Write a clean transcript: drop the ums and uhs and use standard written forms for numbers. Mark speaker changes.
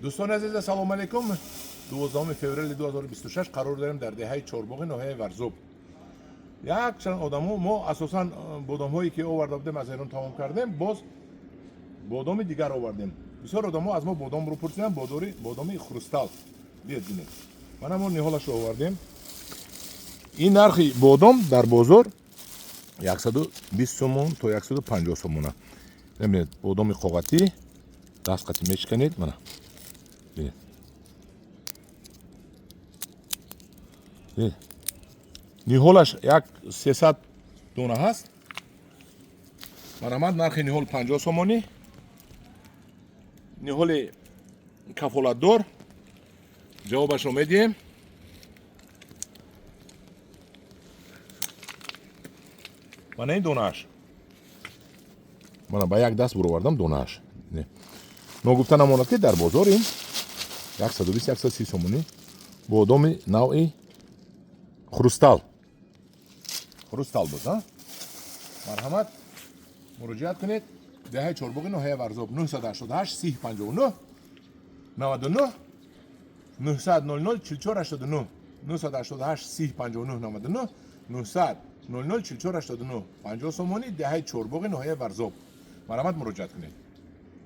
Speaker 1: دوستان عزیز سلام علیکم. 12 فوریه 2026 قرار داریم در دهه چهارباغ ناحیه ورزوب. یک چند آدمو ما اساساً بادام‌هایی که آورده بودیم از ایران تمام کردیم، باز بادام دیگر آوردیم. بسیار آدم‌ها از ما بادام رو پرسیدن، بادام خروستال. ببینید. ما هم نهالش رو آوردیم. این نرخ بادام در بازار 120 سومون تا 150 سومونه. ببینید بادام قاقتی دست قطعی میشکنید mana. ببینید. نهالش 300 دونه هست. مرامد نرخ نهال 50 سومونی. نهال کفالت دار. جوابش رو میدیم. من این دونهش من با یک دست برآوردم دونهش. نگفتن امانت که در بازار این 120-130 سومونی بادام نوعی خروستال بود. مرحمت مراجعت کنید. دهه چهارباغ ناحیه ورزوب 988 3059 99 900 00 44 89 988 3059 99 900 00 44 89 50 سومونی دهه چهارباغ ناحیه ورزوب. مرحمت مراجعت کنید.